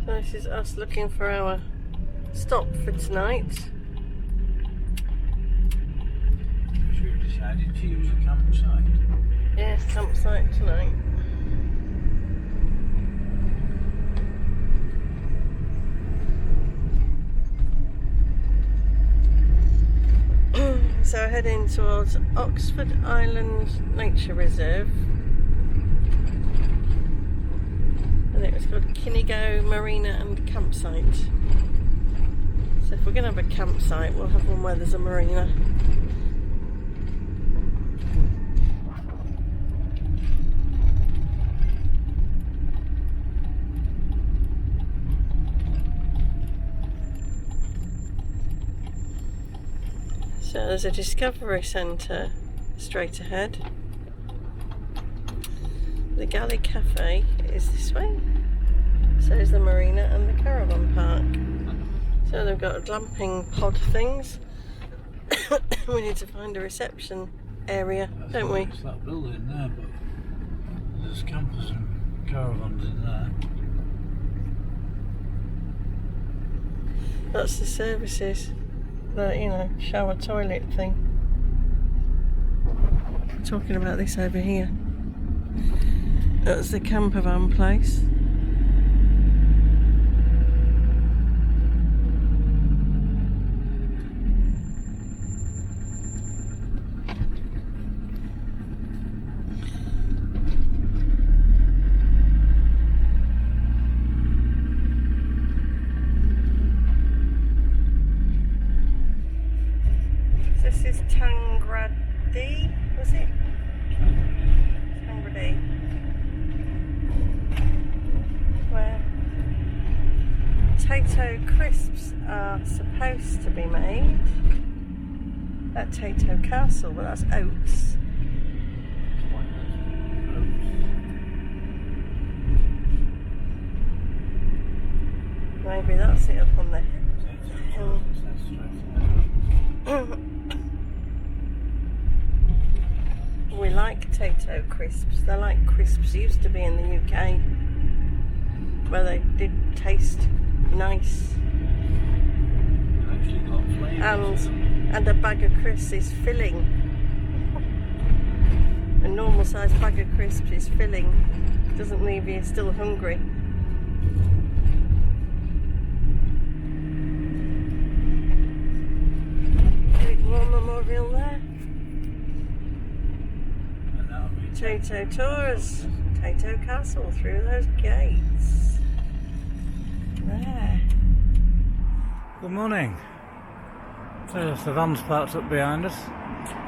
So this is us looking for our stop for tonight. We've decided to use a campsite. Yes, campsite tonight. So we're heading towards Oxford Island Nature Reserve. And it was called Kinigo Marina and Campsite. So if we're going to have a campsite, we'll have one where there's a marina. So there's a discovery centre straight ahead. The Galley Cafe is this way. So is the marina and the caravan park. So they've got glamping pod things. We need to find a reception area, don't we? It's that building there, but there's campers and caravans in there. That's the services. The, you know, shower toilet thing. I'm talking about this over here. That's the camper van place. This is Tangradi, was it? Tangradi. Where Tayto crisps are supposed to be made at Tayto Castle, but that's oats. Maybe that's it up on the hill. We like Tayto crisps. They're like crisps used to be in the UK, where they did taste nice. Actually got flavours. And a bag of crisps is filling. A normal sized bag of crisps is filling. Doesn't leave you still hungry. Big War Memorial there. Tayto Tours, Tayto Castle through those gates. There. Good morning. So the van's parked up behind us,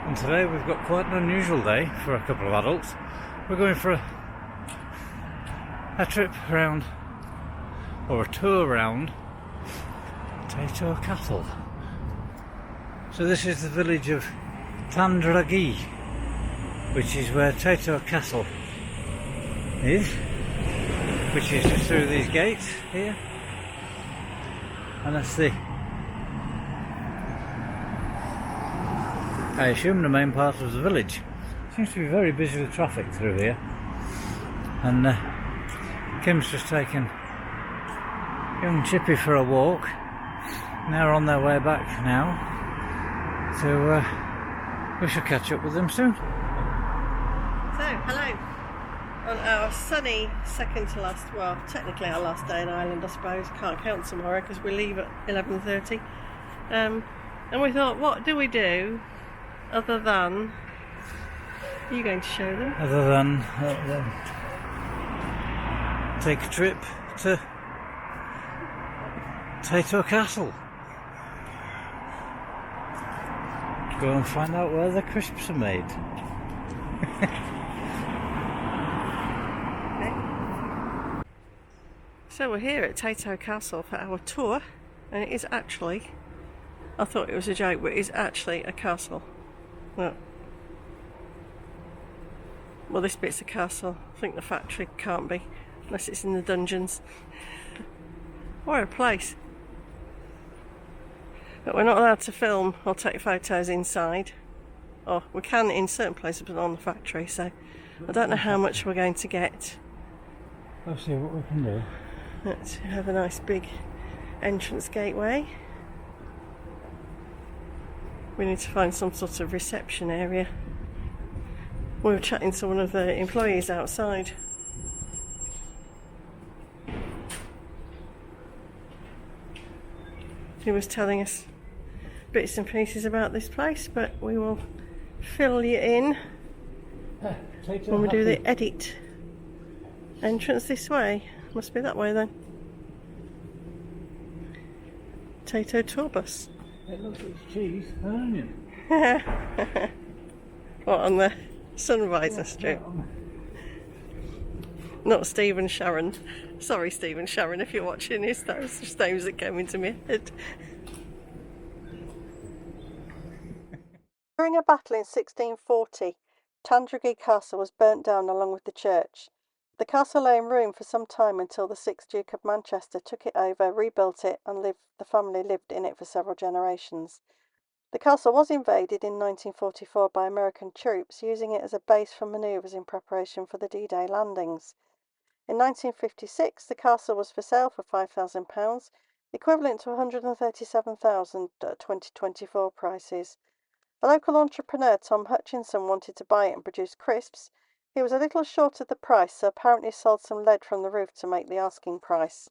and today we've got quite an unusual day for a couple of adults. We're going for a trip around, or a tour around Tayto Castle. So this is the village of Tandragee, which is where Tayto Castle is, which is just through these gates here, and that's I assume the main part of the village. Seems to be very busy with traffic through here, and Kim's just taken young Chippy for a walk. They're on their way back now, so we shall catch up with them soon. So, hello. On our sunny second to last, well, technically our last day in Ireland, I suppose. Can't count tomorrow because we leave at 11:30. And we thought, what do we do other than... Are you going to show them? Other than take a trip to Tayto Castle. Go and find out where the crisps are made. So we're here at Tayto Castle for our tour, and it is actually, I thought it was a joke, but it is actually a castle. Well, this bit's a castle. I think the factory can't be, unless it's in the dungeons. What a place. But we're not allowed to film or take photos inside. Or we can in certain places, but not on the factory, so I don't know how much we're going to get. Let's see what we can do. Let's have a nice big entrance gateway. We need to find some sort of reception area. We were chatting to one of the employees outside. He was telling us bits and pieces about this place, but we will fill you in when we do the edit. Entrance this way. Must be that way then. Tayto tour bus. It looks like cheese and onion. What, on the Sunvisor Street? Not Steve and Sharon. Sorry, Steve and Sharon, if you're watching this. That was just names that came into my head. During a battle in 1640, Tayto Castle was burnt down along with the church. The castle lay in ruin for some time until the 6th Duke of Manchester took it over, rebuilt it, and the family lived in it for several generations. The castle was invaded in 1944 by American troops, using it as a base for manoeuvres in preparation for the D-Day landings. In 1956, the castle was for sale for £5,000, equivalent to £137,000 at 2024 prices. A local entrepreneur, Tom Hutchinson, wanted to buy it and produce crisps. He was a little short of the price, so apparently sold some lead from the roof to make the asking price.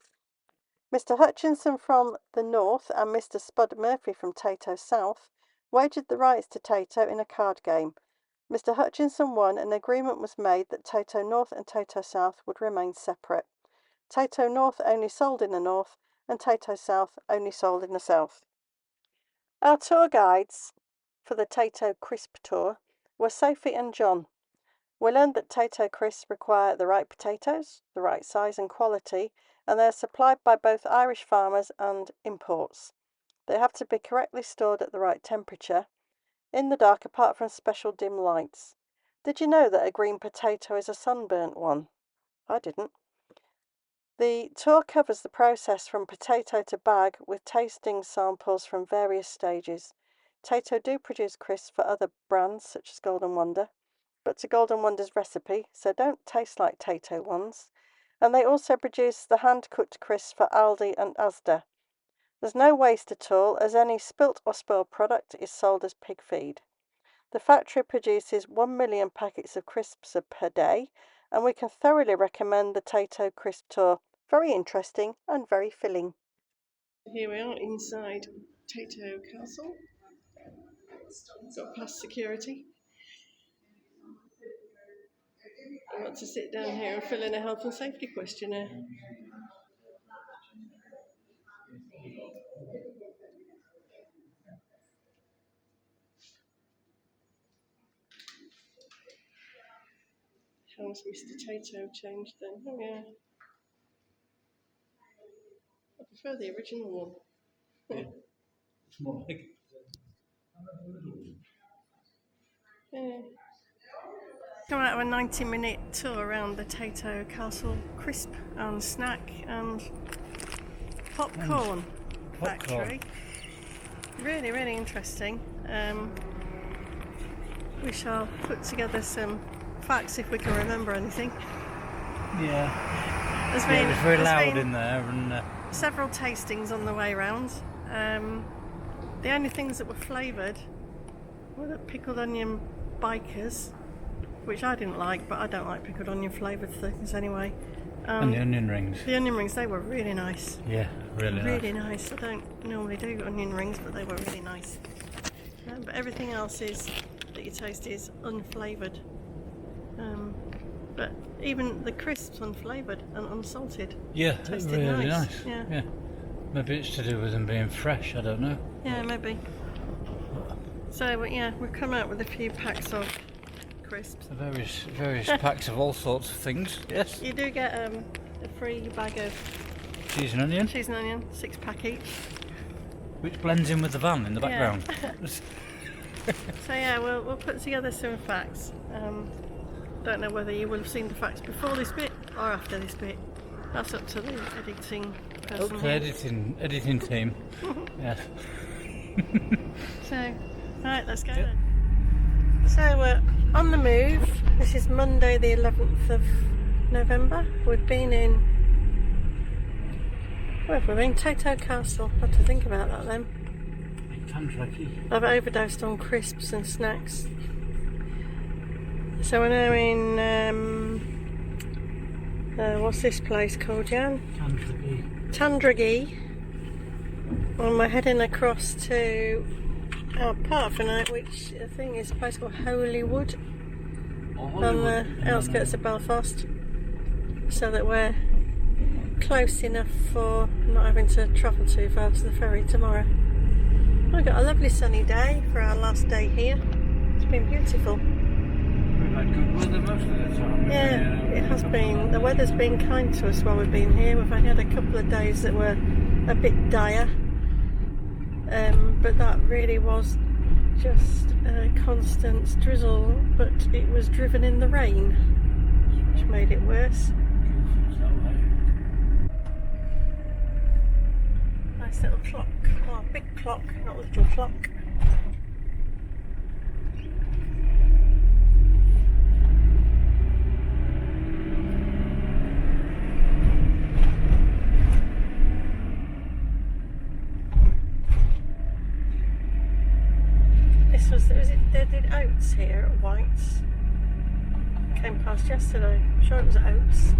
Mr. Hutchinson from the north and Mr. Spud Murphy from Tayto South wagered the rights to Tayto in a card game. Mr. Hutchinson won, and an agreement was made that Tayto North and Tayto South would remain separate. Tayto North only sold in the north, and Tayto South only sold in the south. Our tour guides for the Tayto Crisp tour were Sophie and John. We learned that Tayto crisps require the right potatoes, the right size and quality, and they are supplied by both Irish farmers and imports. They have to be correctly stored at the right temperature, in the dark apart from special dim lights. Did you know that a green potato is a sunburnt one? I didn't. The tour covers the process from potato to bag with tasting samples from various stages. Tayto do produce crisps for other brands such as Golden Wonder, but to Golden Wonder's recipe, so don't taste like Tayto ones. And they also produce the hand-cut crisps for Aldi and Asda. There's no waste at all, as any spilt or spoiled product is sold as pig feed. The factory produces 1 million packets of crisps per day, and we can thoroughly recommend the Tayto Crisp Tour. Very interesting and very filling. Here we are inside Tayto Castle. Got past security. I want to sit down here and fill in a health and safety questionnaire. How's Mr. Tayto changed then? Oh yeah. I prefer the original one. It's more like Yeah. Come out of a 90-minute tour around the Tayto Castle crisp and snack and popcorn factory. Really, really interesting. We shall put together some facts if we can remember anything. yeah. There's It was very loud been in there, and several tastings on the way round. The only things that were flavoured were the pickled onion bikers, which I didn't like, but I don't like pickled onion flavoured things anyway. and the onion rings. The onion rings, they were really nice. Yeah, really Nice. I don't normally do onion rings, but they were really nice. But everything else that you taste is unflavoured. But even the crisps unflavoured and unsalted. Yeah, Tasted really nice. nice. Yeah. Maybe it's to do with them being fresh. I don't know. Yeah, maybe. So yeah, we've come out with a few packs of crisps. Various packs of all sorts of things. Yes. You do get a free bag of Cheese and onion, 6-pack each. which blends in with the van in the Yeah. background. So yeah, we'll put together some facts. Don't know whether you will have seen the facts before this bit or after this bit. That's up to the editing person. Okay, editing team. Yes. So, right, let's go then. So we're on the move. This is Monday the 11th of November. We've been in have we been? Tayto Castle. Had to think about that then. I've overdosed on crisps and snacks. So we're now in, what's this place called, Jan? Tandragee. And we're heading across to our part for night, which I think is a place called Holywood, on the outskirts of Belfast, so that we're close enough for not having to travel too far to the ferry tomorrow. We've got a lovely sunny day for our last day here. It's been beautiful. We've had good weather most of the time. Yeah, it has been. The weather's been kind to us while we've been here. We've only had a couple of days that were a bit dire, but that really was just a constant drizzle, but it was driven in the rain, which made it worse. Nice little clock. Oh, big clock, not little clock. They did oats here at White's. Came past yesterday. I'm sure it was oats.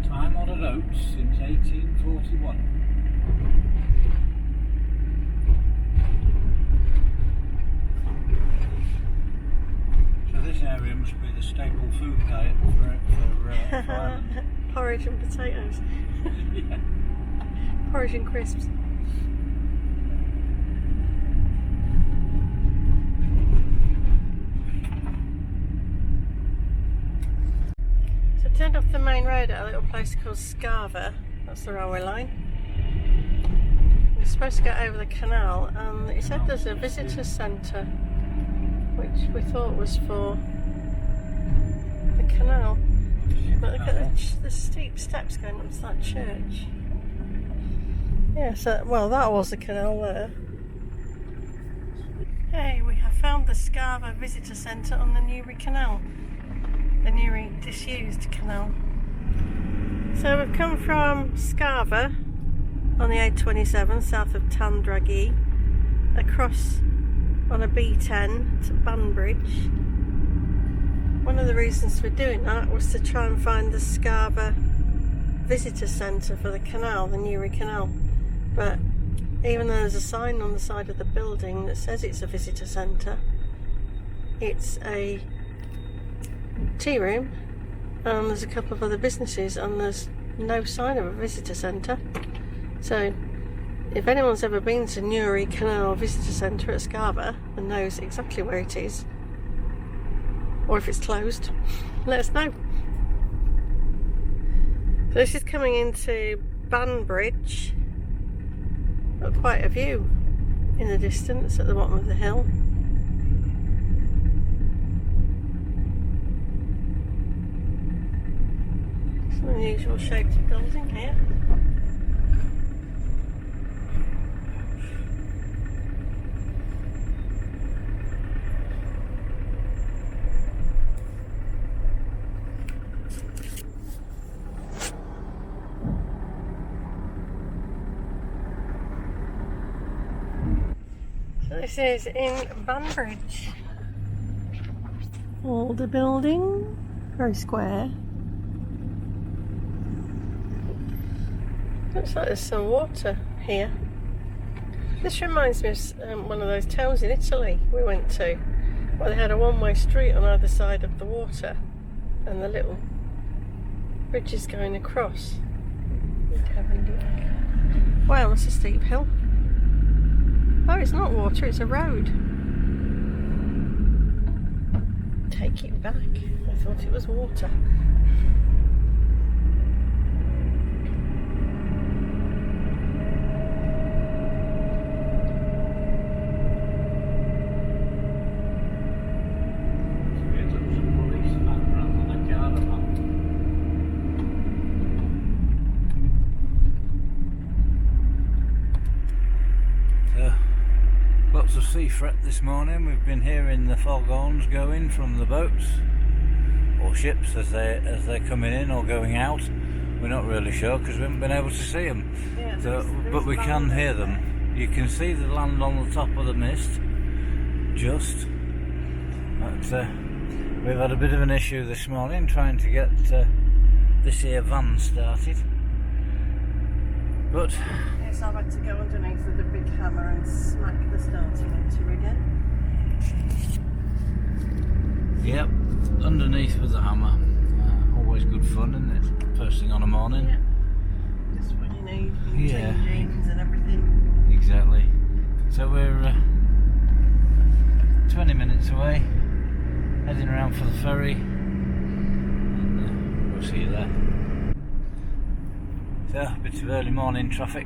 Time honoured oats since 1841. So this area must be the staple food diet for Ireland. Porridge and potatoes. Yeah. Porridge and crisps. So I turned off the main road at a little place called Sacra. That's the railway line. We're supposed to go over the canal, and it said there's a visitor centre, which we thought was for the canal. But look at the steep steps going up to that church. Yeah, so, well, that was the canal there. Hey, we have found the Sacra Visitor Centre on the Newry Canal. The Newry disused canal. So we've come from Sacra on the ep20 south of Tandragee, across on a B10 to Banbridge. One of the reasons for doing that was to try and find the Sacra Visitor Centre for the canal, the Newry Canal. But even though there's a sign on the side of the building that says it's a visitor centre, it's a tea room and there's a couple of other businesses and there's no sign of a visitor centre. So if anyone's ever been to Newry Canal Visitor Centre at Sacra and knows exactly where it is, or if it's closed, let us know. So this is coming into Banbridge. Got quite a view in the distance at the bottom of the hill. It's an unusual shaped building here. This is in Banbridge. Older building, very square. Looks like there's some water here. This reminds me of one of those towns in Italy we went to, where they had a one-way street on either side of the water and the little bridges going across. Wow, that's a steep hill. Oh, it's not water, it's a road. Take it back. I thought it was water. Lots of sea fret this morning. We've been hearing the foghorns going from the boats or ships as they're coming in or going out. We're not really sure because we haven't been able to see them. Yeah, But we can hear them. You can see the land on the top of the mist, just. But we've had a bit of an issue this morning trying to get this here van started. But yes, I've had to go underneath with a big hammer and smack the starting motor again. Yep, underneath with the hammer. Always good fun, isn't it? First thing on a morning. Yeah. Just what you need. Yeah. Jeans and everything. Exactly. So we're 20 minutes away, heading around for the ferry, and we'll see you there. So, a bit of early morning traffic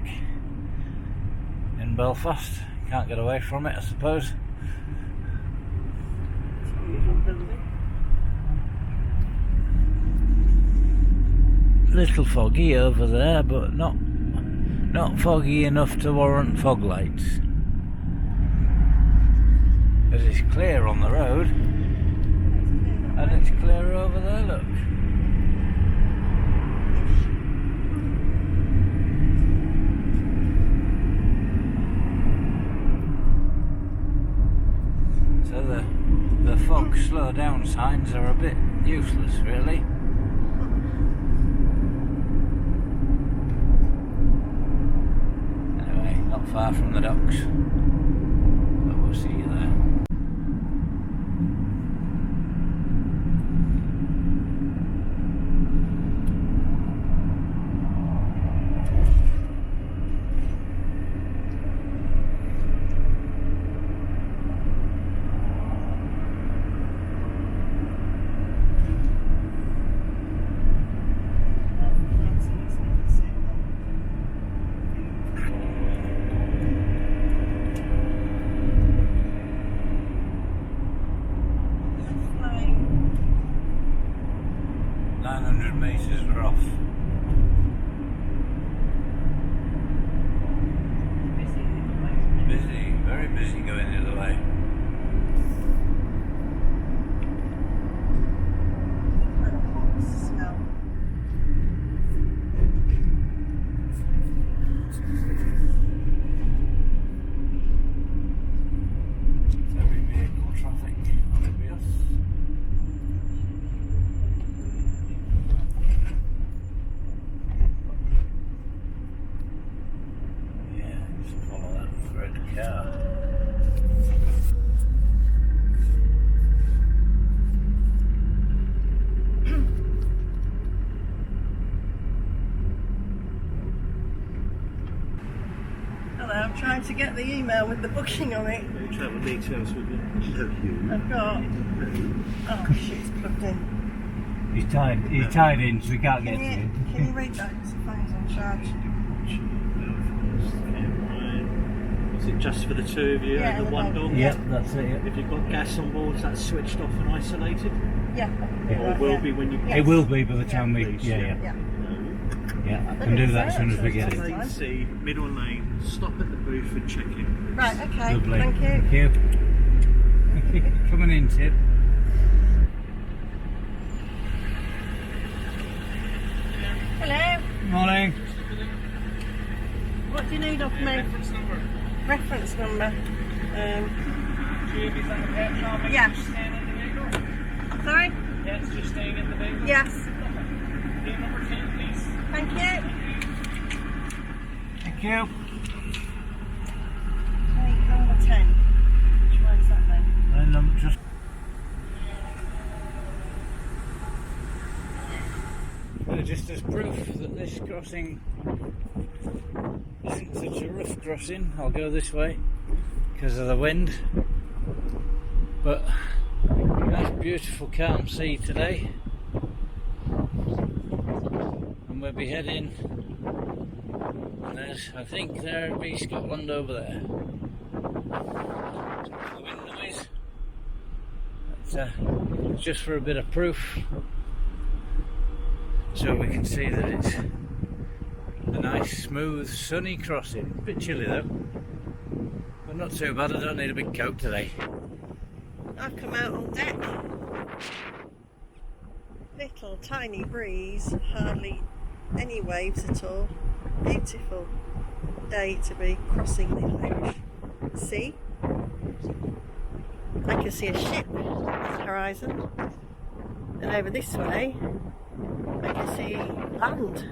in Belfast. Can't get away from it, I suppose. Little foggy over there, but not foggy enough to warrant fog lights. Because it's clear on the road, and it's clear over there, look. So the fog slow down signs are a bit useless, really. Anyway, not far from the docks, but we'll see you there. Meters are off. Busy, very busy going the other way. Heavy vehicle traffic on the bus. Yeah. Hello, I'm trying to get the email with the booking on it. Travel details with you. I've got. Oh shit, it's plugged in. He's tied in, so we can't get to it. Can you read that? Because the phone's on charge. Is it just for the two of you and the one dog? Yep, that's it. Yep. If you've got gas on board, is that switched off and isolated? Yeah. Or will be when you It will be by the time we. Please, Yeah. No. I can do that as soon as we get it. Lane C, middle lane, stop at the booth and check in. Right, okay. Lovely. Thank you. Thank you. Coming in, Tib. Hello. Morning. What do you need off me? Reference number. Reference number. Is that the petrol? Yes. Just staying in the vehicle? Sorry? Yeah, it's just staying in the vehicle. Yes. Gate number 10, please. Thank you. Thank you. Gate number 10. Which way is that then? And just. Just as proof that this crossing isn't such a rough crossing, I'll go this way because of the wind. But nice, beautiful, calm sea today, and we'll be heading. And there's, I think there'll be Scotland over there. The wind noise. But, it's just for a bit of proof, so we can see that it's a nice, smooth, sunny crossing. A bit chilly though, but I'm not too bad, I don't need a big coat today. I've come out on deck. Little tiny breeze, hardly any waves at all. Beautiful day to be crossing the sea. I can see a ship on the horizon, and over this way I can see land.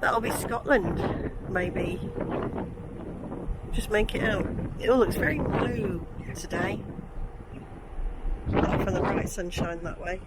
That'll be Scotland, maybe. Just make it out. It all looks very blue today. Apart from the bright sunshine that way.